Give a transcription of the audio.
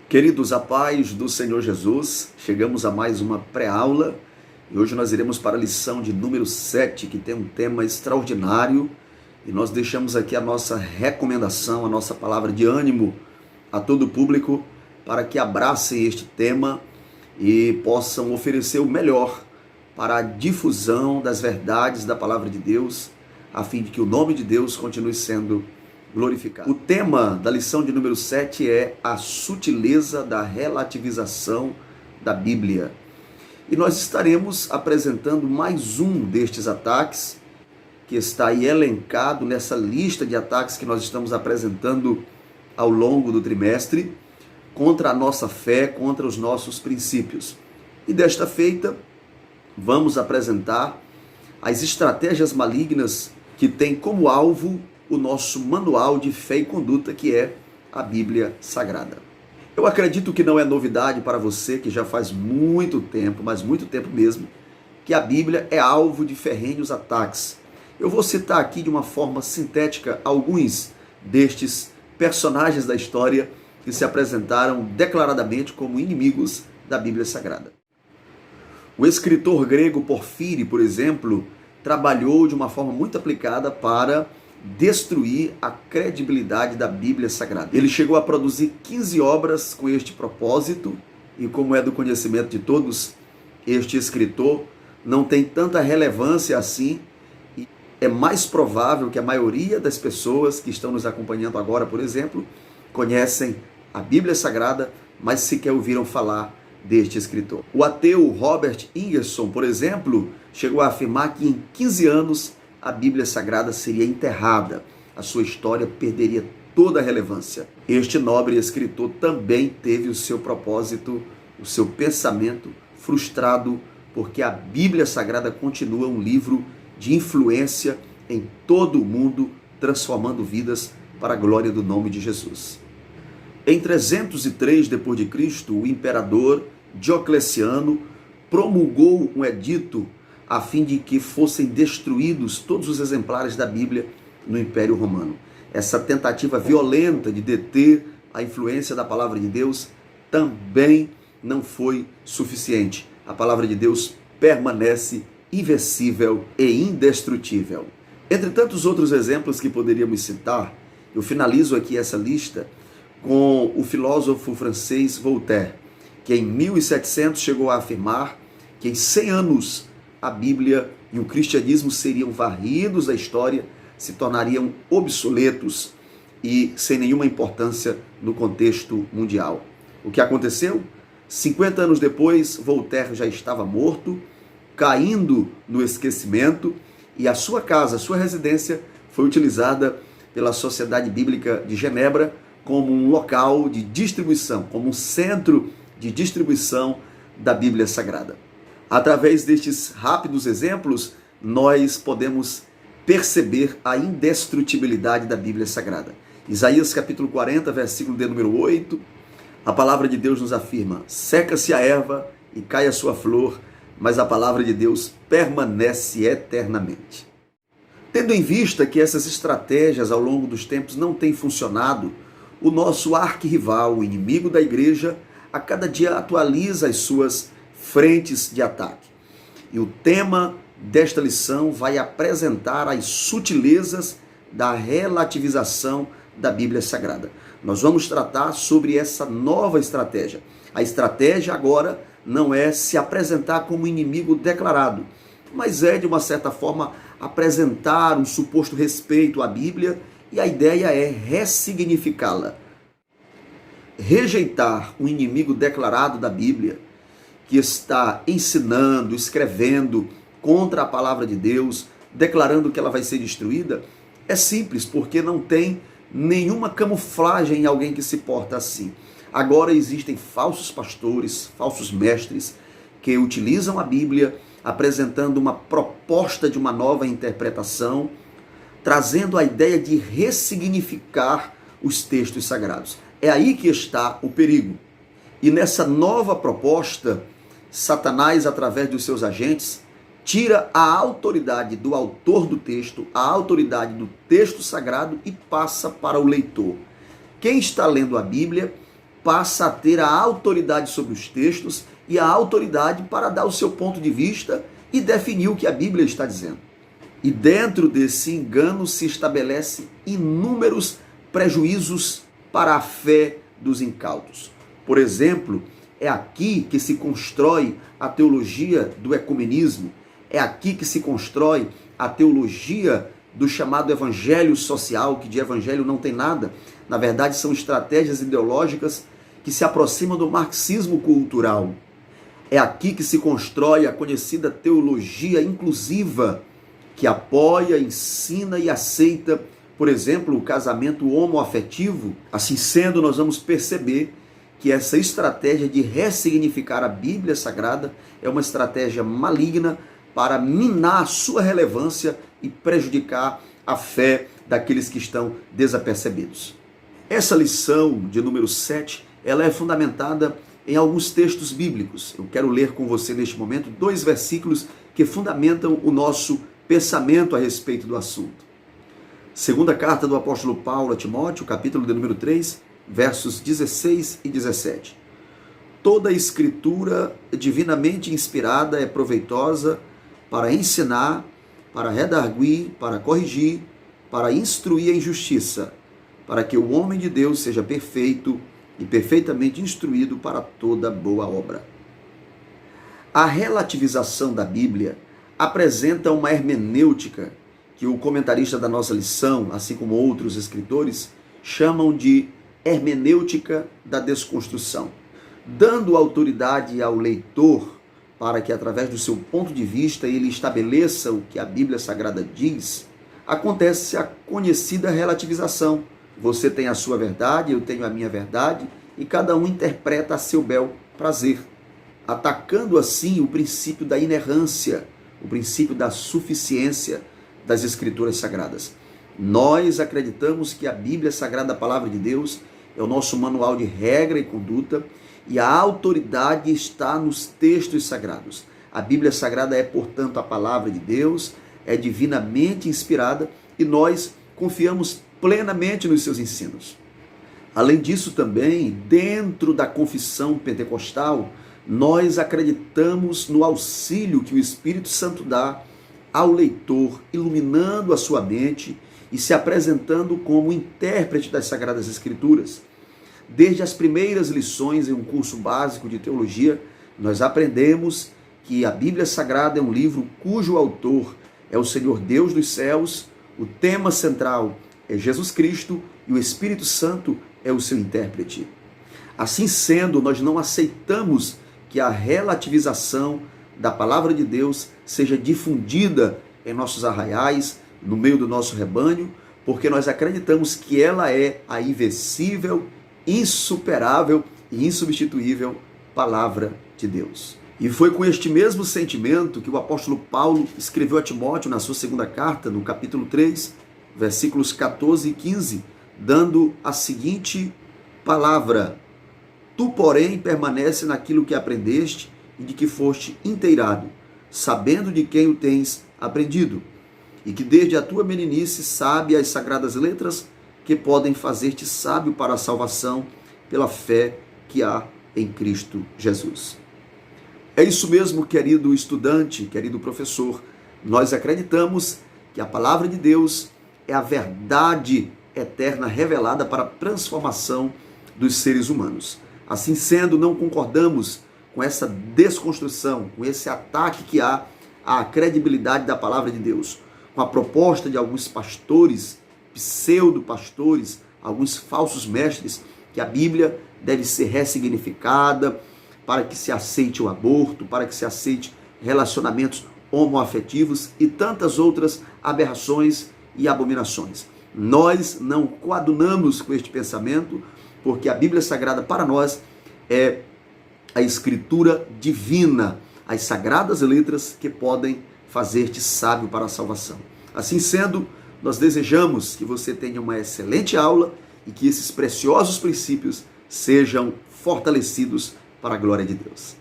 Queridos, a paz do Senhor Jesus, chegamos a mais uma pré-aula e hoje nós iremos para a lição de número 7, que tem um tema extraordinário, e nós deixamos aqui a nossa recomendação, a nossa palavra de ânimo a todo o público para que abracem este tema e possam oferecer o melhor para a difusão das verdades da palavra de Deus, a fim de que o nome de Deus continue sendo glorificado. O tema da lição de número 7 é a sutileza da relativização da Bíblia. E nós estaremos apresentando mais um destes ataques, que está aí elencado nessa lista de ataques que nós estamos apresentando ao longo do trimestre, contra a nossa fé, contra os nossos princípios. E desta feita, vamos apresentar as estratégias malignas que têm como alvo o nosso manual de fé e conduta, que é a Bíblia Sagrada. Eu acredito que não é novidade para você, que já faz muito tempo, mas muito tempo mesmo, que a Bíblia é alvo de ferrenhos ataques. Eu vou citar aqui de uma forma sintética alguns destes personagens da história que se apresentaram declaradamente como inimigos da Bíblia Sagrada. O escritor grego Porfírio, por exemplo, trabalhou de uma forma muito aplicada para destruir a credibilidade da Bíblia Sagrada. Ele chegou a produzir 15 obras com este propósito, e como é do conhecimento de todos, este escritor não tem tanta relevância assim, e é mais provável que a maioria das pessoas que estão nos acompanhando agora, por exemplo, conhecem a Bíblia Sagrada, mas sequer ouviram falar deste escritor. O ateu Robert Ingerson, por exemplo, chegou a afirmar que em 15 anos a Bíblia Sagrada seria enterrada, a sua história perderia toda a relevância. Este nobre escritor também teve o seu propósito, o seu pensamento frustrado, porque a Bíblia Sagrada continua um livro de influência em todo o mundo, transformando vidas para a glória do nome de Jesus. Em 303 d.C., o imperador Diocleciano promulgou um edito a fim de que fossem destruídos todos os exemplares da Bíblia no Império Romano. Essa tentativa violenta de deter a influência da palavra de Deus também não foi suficiente. A palavra de Deus permanece invencível e indestrutível. Entre tantos outros exemplos que poderíamos citar, eu finalizo aqui essa lista com o filósofo francês Voltaire, que em 1700 chegou a afirmar que em 100 anos a Bíblia e o cristianismo seriam varridos da história, se tornariam obsoletos e sem nenhuma importância no contexto mundial. O que aconteceu? 50 anos depois, Voltaire já estava morto, caindo no esquecimento, e a sua casa, a sua residência, foi utilizada pela Sociedade Bíblica de Genebra como um local de distribuição, como um centro de distribuição da Bíblia Sagrada. Através destes rápidos exemplos, nós podemos perceber a indestrutibilidade da Bíblia Sagrada. Isaías capítulo 40, versículo de número 8, a palavra de Deus nos afirma: seca-se a erva e cai a sua flor, mas a palavra de Deus permanece eternamente. Tendo em vista que essas estratégias ao longo dos tempos não têm funcionado, o nosso arquirrival, o inimigo da igreja, a cada dia atualiza as suas frentes de ataque. E o tema desta lição vai apresentar as sutilezas da relativização da Bíblia Sagrada. Nós vamos tratar sobre essa nova estratégia. A estratégia agora não é se apresentar como inimigo declarado, mas é, de uma certa forma, apresentar um suposto respeito à Bíblia, e a ideia é ressignificá-la. Rejeitar um inimigo declarado da Bíblia, que está ensinando, escrevendo contra a palavra de Deus, declarando que ela vai ser destruída, é simples, porque não tem nenhuma camuflagem em alguém que se porta assim. Agora existem falsos pastores, falsos mestres, que utilizam a Bíblia, apresentando uma proposta de uma nova interpretação, trazendo a ideia de ressignificar os textos sagrados. É aí que está o perigo. E nessa nova proposta, Satanás, através dos seus agentes, tira a autoridade do autor do texto, a autoridade do texto sagrado, e passa para o leitor. Quem está lendo a Bíblia passa a ter a autoridade sobre os textos e a autoridade para dar o seu ponto de vista e definir o que a Bíblia está dizendo. E dentro desse engano se estabelece inúmeros prejuízos para a fé dos incautos. Por exemplo, é aqui que se constrói a teologia do ecumenismo, é aqui que se constrói a teologia do chamado evangelho social, que de evangelho não tem nada. Na verdade, são estratégias ideológicas que se aproximam do marxismo cultural. É aqui que se constrói a conhecida teologia inclusiva, que apoia, ensina e aceita, por exemplo, o casamento homoafetivo. Assim sendo, nós vamos perceber que essa estratégia de ressignificar a Bíblia Sagrada é uma estratégia maligna para minar a sua relevância e prejudicar a fé daqueles que estão desapercebidos. Essa lição de número 7, ela é fundamentada em alguns textos bíblicos. Eu quero ler com você neste momento 2 versículos que fundamentam o nosso pensamento a respeito do assunto. Segunda carta do apóstolo Paulo a Timóteo, capítulo de número 3, versos 16 e 17. Toda a escritura divinamente inspirada é proveitosa para ensinar, para redarguir, para corrigir, para instruir em justiça, para que o homem de Deus seja perfeito e perfeitamente instruído para toda boa obra. A relativização da Bíblia apresenta uma hermenêutica que o comentarista da nossa lição, assim como outros escritores, chamam de hermenêutica da desconstrução, dando autoridade ao leitor para que, através do seu ponto de vista, ele estabeleça o que a Bíblia Sagrada diz. Acontece a conhecida relativização. Você tem a sua verdade, eu tenho a minha verdade, e cada um interpreta a seu bel prazer, atacando assim o princípio da inerrância, o princípio da suficiência das Escrituras Sagradas. Nós acreditamos que a Bíblia Sagrada, a Palavra de Deus, é o nosso manual de regra e conduta, e a autoridade está nos textos sagrados. A Bíblia Sagrada é, portanto, a Palavra de Deus, é divinamente inspirada, e nós confiamos plenamente nos seus ensinos. Além disso também, dentro da confissão pentecostal, nós acreditamos no auxílio que o Espírito Santo dá ao leitor, iluminando a sua mente e se apresentando como intérprete das Sagradas Escrituras. Desde as primeiras lições em um curso básico de teologia, nós aprendemos que a Bíblia Sagrada é um livro cujo autor é o Senhor Deus dos céus, o tema central é Jesus Cristo e o Espírito Santo é o seu intérprete. Assim sendo, nós não aceitamos que a relativização da palavra de Deus seja difundida em nossos arraiais, no meio do nosso rebanho, porque nós acreditamos que ela é a invencível, insuperável e insubstituível palavra de Deus. E foi com este mesmo sentimento que o apóstolo Paulo escreveu a Timóteo na sua segunda carta, no capítulo 3, versículos 14 e 15, dando a seguinte palavra: Tu, porém, permanece naquilo que aprendeste e de que foste inteirado, sabendo de quem o tens aprendido, e que desde a tua meninice sabe as sagradas letras que podem fazer-te sábio para a salvação pela fé que há em Cristo Jesus. É isso mesmo, querido estudante, querido professor. Nós acreditamos que a palavra de Deus é a verdade eterna revelada para a transformação dos seres humanos. Assim sendo, não concordamos com essa desconstrução, com esse ataque que há à credibilidade da palavra de Deus, com a proposta de alguns pastores, pseudo-pastores, alguns falsos mestres, que a Bíblia deve ser ressignificada para que se aceite o aborto, para que se aceite relacionamentos homoafetivos e tantas outras aberrações e abominações. Nós não coadunamos com este pensamento, porque a Bíblia Sagrada para nós é a escritura divina, as sagradas letras que podem fazer-te sábio para a salvação. Assim sendo, nós desejamos que você tenha uma excelente aula e que esses preciosos princípios sejam fortalecidos para a glória de Deus.